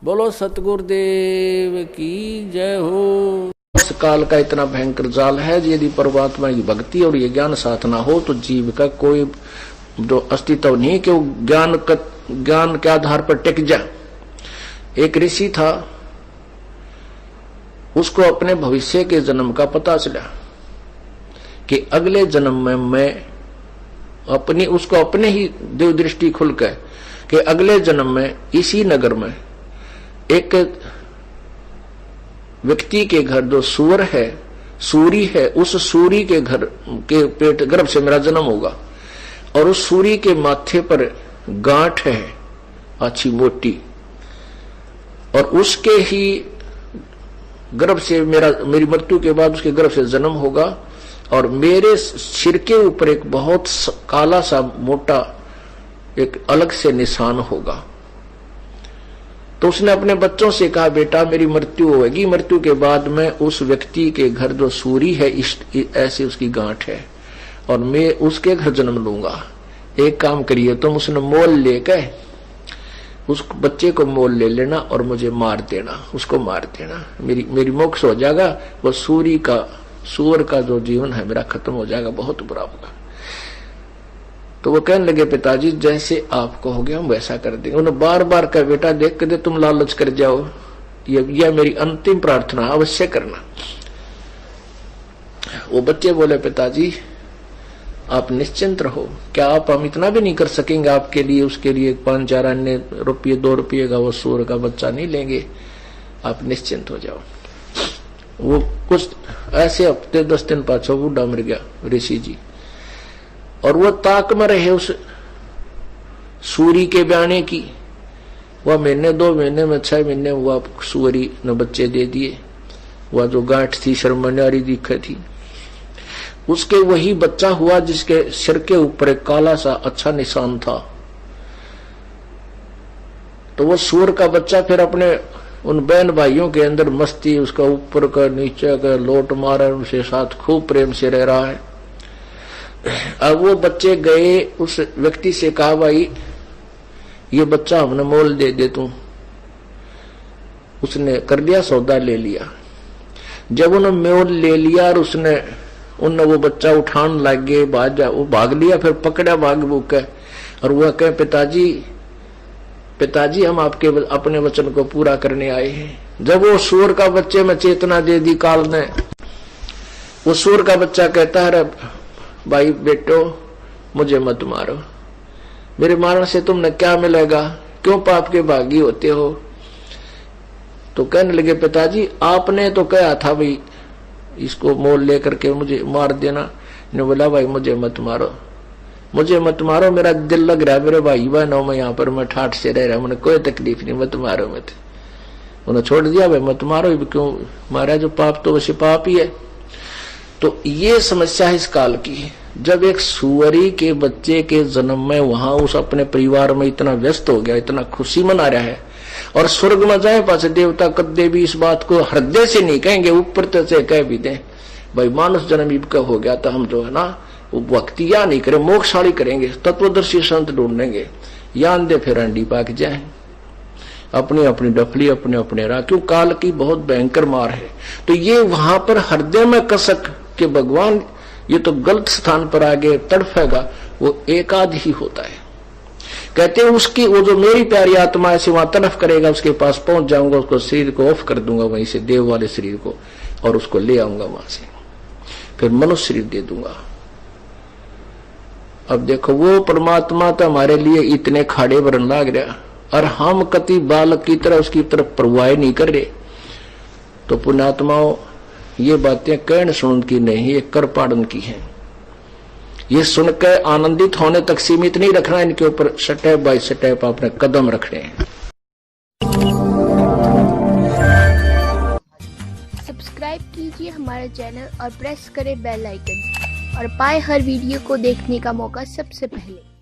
बोलो सतगुरुदेव की जय हो। इस काल का इतना भयंकर जाल है, यदि परमात्मा की भक्ति और ये ज्ञान साथ ना हो तो जीव का कोई जो अस्तित्व नहीं कि वो ज्ञान के आधार पर टिक जाए। एक ऋषि था, उसको अपने भविष्य के जन्म का पता चला कि अगले जन्म में मैं उसको अपने ही देव दृष्टि खुल गए कि अगले जन्म में इसी नगर में एक व्यक्ति के घर जो सूर है, सूरी है, उस सूरी के घर के पेट गर्भ से मेरा जन्म होगा और उस सूरी के माथे पर गांठ है अच्छी मोटी और उसके ही गर्भ से मेरी मृत्यु के बाद उसके गर्भ से जन्म होगा और मेरे सिर के ऊपर एक बहुत काला सा मोटा एक अलग से निशान होगा। तो उसने अपने बच्चों से कहा, बेटा मेरी मृत्यु होगी, मृत्यु के बाद मैं उस व्यक्ति के घर जो सूरी है ऐसे उसकी गांठ है और मैं उसके घर जन्म लूंगा। एक काम करिए तुम, उसने मोल लेकर उस बच्चे को मोल ले लेना और मुझे मार देना, उसको मार देना, मेरी मोक्ष हो जाएगा। वो सूअर का जो जीवन है मेरा खत्म हो जाएगा, बहुत बुरा होगा। तो वो कहने लगे, पिताजी जैसे आप कहोगे हम वैसा कर देंगे। उन्होंने बार बार कहा, बेटा देख के तुम लालच कर जाओ, यह मेरी अंतिम प्रार्थना अवश्य करना। वो बच्चे बोले, पिताजी आप निश्चिंत रहो, क्या आप हम इतना भी नहीं कर सकेंगे आपके लिए, उसके लिए 5-4 अन्य रुपये 2 रुपये का वो सूअर का बच्चा नहीं लेंगे, आप निश्चिंत हो जाओ। वो कुछ ऐसे हफ्ते 10 दिन पाछो बूढ़ा मर गया ऋषि जी और वो ताक में रहे उस सूरी के बयाने की। वह महीने 2 महीने में 6 महीने हुआ, सूरी ने बच्चे दे दिए। वह जो गांठ थी शर्मन्यारी दिखे थी, उसके वही बच्चा हुआ जिसके सिर के ऊपर एक काला सा अच्छा निशान था। तो वो सूर का बच्चा फिर अपने उन बहन भाइयों के अंदर मस्ती, उसका ऊपर का नीचे का लोट मारा, उनके साथ खूब प्रेम से रह रहा है। अब वो बच्चे गए उस व्यक्ति से कहा, भाई ये बच्चा हमने मोल दे दे तू। उसने कर दिया, सौदा ले लिया। जब उन्होंने मोल ले लिया और उनने वो बच्चा उठान लग गए, वो भाग लिया, फिर पकड़ा भाग भूख के और वह कहे, पिताजी हम आपके अपने वचन को पूरा करने आए हैं। जब वो सूअर का बच्चे में चेतना दे दी काल ने, वो सूअर का बच्चा कहता है, भाई बेटो मुझे मत मारो, मेरे मारने से तुमने क्या मिलेगा, क्यों पाप के भागी होते हो। तो कहने लगे, पिताजी आपने तो कहा था भाई इसको मोल लेकर के मुझे मार देना। ने बोला, भाई मुझे मत मारो, मेरा दिल लग रहा है, मेरे भाई बहनों में यहाँ पर मैं ठाठ से रह रहा हूं, मुझे कोई तकलीफ नहीं, मत मारो मत। उन्होंने छोड़ दिया, भाई मत मारो, क्यों मारा, जो पाप तो वैसे पाप ही है। तो ये समस्या है इस काल की। जब एक सुअरी के बच्चे के जन्म में वहां उस अपने परिवार में इतना व्यस्त हो गया, इतना खुशी मना रहा है और स्वर्ग में जाए पास देवता कद्दे भी इस बात को हृदय से नहीं कहेंगे, ऊपर से कह भी दें भाई मानुष जन्म का हो गया तो हम जो है ना वो भक्तियां नहीं करें, मोक्षशाली करेंगे, तत्वदर्शी संत ढूंढेंगे, यान दे फिर अंडी पाक जाए, अपनी अपनी डफली अपने अपने राह। क्यों काल की बहुत भयंकर मार है। तो ये वहां पर हृदय में कसक के भगवान ये तो गलत स्थान पर आगे तड़फेगा, वो एकाध ही होता है। कहते हैं उसकी वो जो मेरी प्यारी आत्मा ऐसे वहां तड़फ करेगा, उसके पास पहुंच जाऊंगा, उसको शरीर को ऑफ कर दूंगा वहीं से, देव वाले शरीर को, और उसको ले आऊंगा वहां से, फिर मनुष्य शरीर दे दूंगा। अब देखो वो परमात्मा तो हमारे लिए इतने खाड़े भरन लाग रहा और हम कति बालक की तरह उसकी तरफ परवाह नहीं कर रहे। तो पुण्यात्माओं ये बातें कहन सुन की नहीं, ये कर पाड़न की है। ये सुनकर आनंदित होने तक सीमित नहीं रखना, इनके ऊपर स्टेप बाय स्टेप अपने कदम रखने हैं। सब्सक्राइब कीजिए हमारे चैनल और प्रेस करें बेल आइकन और पाए हर वीडियो को देखने का मौका सबसे पहले।